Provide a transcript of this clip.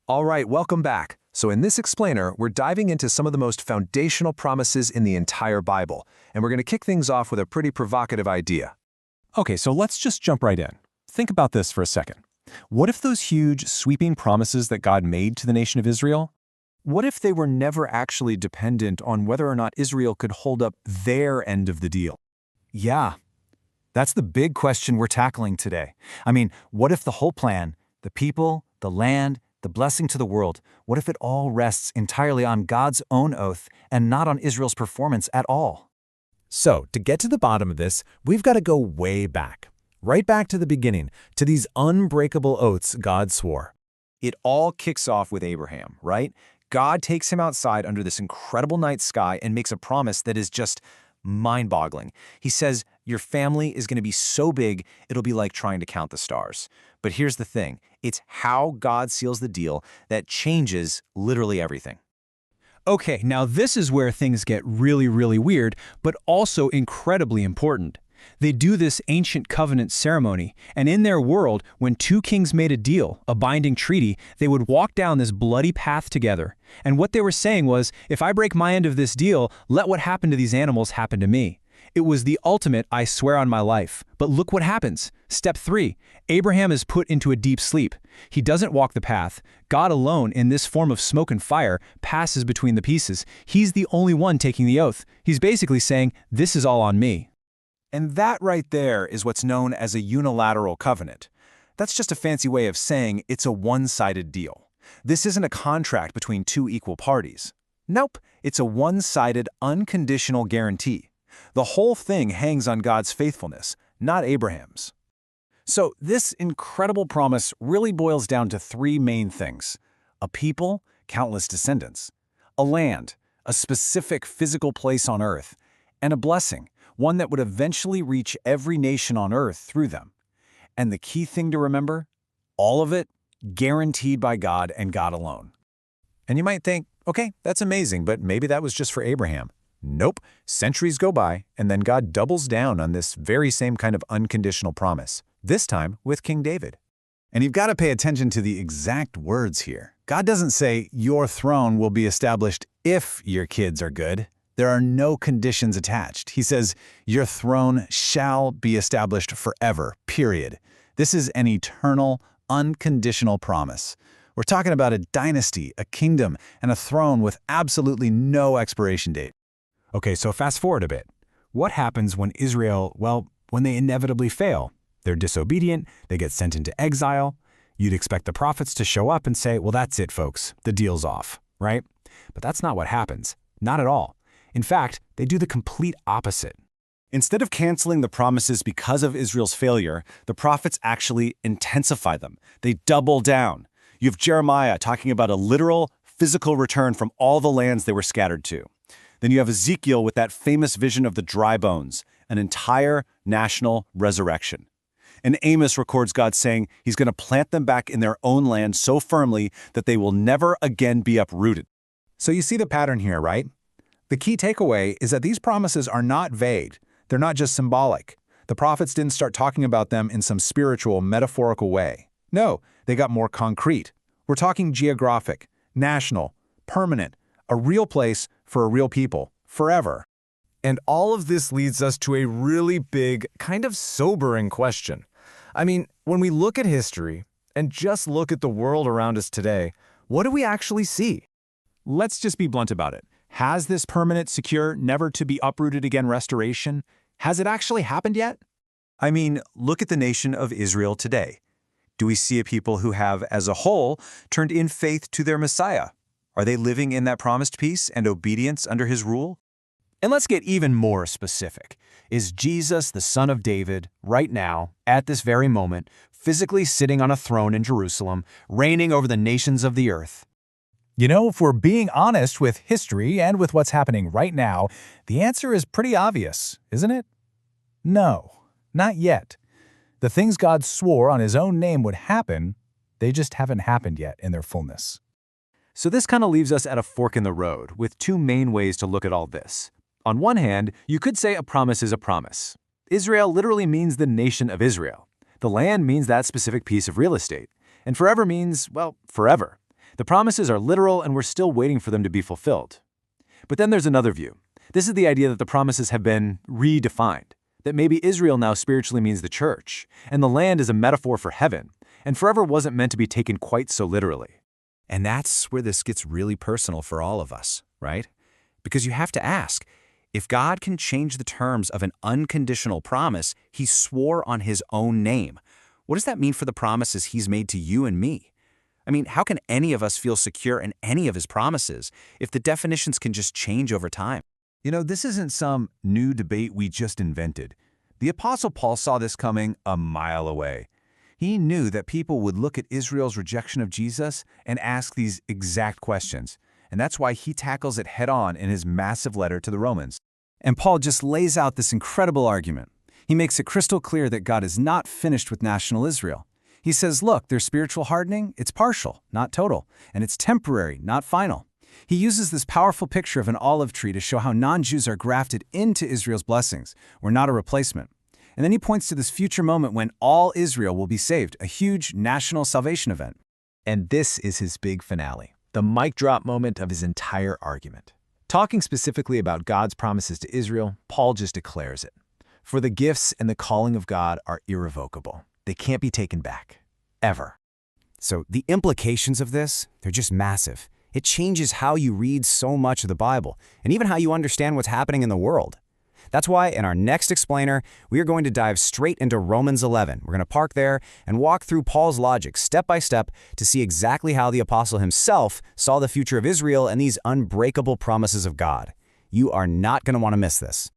All right, welcome back. So in this explainer, we're diving into some of the most foundational promises in the entire Bible, and we're going to kick things off with a pretty provocative idea. Okay, so let's just jump right in. Think about this for a second. What if those huge, sweeping promises that God made to the nation of Israel, what if they were never actually dependent on whether or not Israel could hold up their end of the deal? Yeah, that's the big question we're tackling today. What if the whole plan, the people, the land, the blessing to the world, what if it all rests entirely on God's own oath and not on Israel's performance at all? So, to get to the bottom of this, we've got to go way back. Right back to the beginning, to these unbreakable oaths God swore. It all kicks off with Abraham, right? God takes him outside under this incredible night sky and makes a promise that is just mind-boggling. He says, your family is going to be so big, it'll be like trying to count the stars. But here's the thing, it's how God seals the deal that changes literally everything. Okay, now this is where things get really weird, but also incredibly important. They do this ancient covenant ceremony, and in their world, when two kings made a deal, a binding treaty, they would walk down this bloody path together. And what they were saying was, if I break my end of this deal, let what happened to these animals happen to me. It was the ultimate I swear on my life. But look what happens. Step 3. Abraham is put into a deep sleep. He doesn't walk the path. God alone, in this form of smoke and fire, passes between the pieces. He's the only one taking the oath. He's basically saying, this is all on me. And that right there is what's known as a unilateral covenant. That's just a fancy way of saying it's a one-sided deal. This isn't a contract between two equal parties. Nope, it's a one-sided, unconditional guarantee. The whole thing hangs on God's faithfulness, not Abraham's. So this incredible promise really boils down to three main things: a people, countless descendants; a land, a specific physical place on earth; and a blessing, one that would eventually reach every nation on earth through them. And the key thing to remember? All of it guaranteed by God and God alone. And you might think, okay, that's amazing, but maybe that was just for Abraham. Nope, centuries go by, and then God doubles down on this very same kind of unconditional promise, this time with King David. And you've got to pay attention to the exact words here. God doesn't say, your throne will be established if your kids are good. There are no conditions attached. He says, your throne shall be established forever, period. This is an eternal, unconditional promise. We're talking about a dynasty, a kingdom, and a throne with absolutely no expiration date. Okay, so fast forward a bit. What happens when Israel, when they inevitably fail? They're disobedient, they get sent into exile. You'd expect the prophets to show up and say, well, that's it, folks. The deal's off, right? But that's not what happens. Not at all. In fact, they do the complete opposite. Instead of canceling the promises because of Israel's failure, the prophets actually intensify them. They double down. You have Jeremiah talking about a literal, physical return from all the lands they were scattered to. Then you have Ezekiel with that famous vision of the dry bones, an entire national resurrection. And Amos records God saying he's going to plant them back in their own land so firmly that they will never again be uprooted. So you see the pattern here, right? The key takeaway is that these promises are not vague. They're not just symbolic. The prophets didn't start talking about them in some spiritual, metaphorical way. No, they got more concrete. We're talking geographic, national, permanent, a real place for a real people, forever. And all of this leads us to a really big, kind of sobering question. When we look at history and just look at the world around us today, what do we actually see? Let's just be blunt about it. Has this permanent, secure, never to be uprooted again restoration, has it actually happened yet? Look at the nation of Israel today. Do we see a people who have, as a whole, turned in faith to their Messiah? Are they living in that promised peace and obedience under his rule? And let's get even more specific. Is Jesus, the Son of David, right now, at this very moment, physically sitting on a throne in Jerusalem, reigning over the nations of the earth? If we're being honest with history and with what's happening right now, the answer is pretty obvious, isn't it? No, not yet. The things God swore on his own name would happen, they just haven't happened yet in their fullness. So this kind of leaves us at a fork in the road, with two main ways to look at all this. On one hand, you could say a promise is a promise. Israel literally means the nation of Israel. The land means that specific piece of real estate. And forever means, forever. The promises are literal and we're still waiting for them to be fulfilled. But then there's another view. This is the idea that the promises have been redefined, that maybe Israel now spiritually means the church, and the land is a metaphor for heaven, and forever wasn't meant to be taken quite so literally. And that's where this gets really personal for all of us, right? Because you have to ask, if God can change the terms of an unconditional promise he swore on his own name, what does that mean for the promises he's made to you and me? I mean, how can any of us feel secure in any of his promises if the definitions can just change over time? You know, this isn't some new debate we just invented. The Apostle Paul saw this coming a mile away. He knew that people would look at Israel's rejection of Jesus and ask these exact questions, and that's why he tackles it head-on in his massive letter to the Romans. And Paul just lays out this incredible argument. He makes it crystal clear that God is not finished with national Israel. He says, look, their spiritual hardening, it's partial, not total, and it's temporary, not final. He uses this powerful picture of an olive tree to show how non-Jews are grafted into Israel's blessings. We're not a replacement. And then he points to this future moment when all Israel will be saved, a huge national salvation event. And this is his big finale, the mic drop moment of his entire argument. Talking specifically about God's promises to Israel, Paul just declares it. For the gifts and the calling of God are irrevocable. They can't be taken back. Ever. So the implications of this, they're just massive. It changes how you read so much of the Bible, and even how you understand what's happening in the world. That's why in our next explainer, we are going to dive straight into Romans 11. We're going to park there and walk through Paul's logic step by step to see exactly how the apostle himself saw the future of Israel and these unbreakable promises of God. You are not going to want to miss this.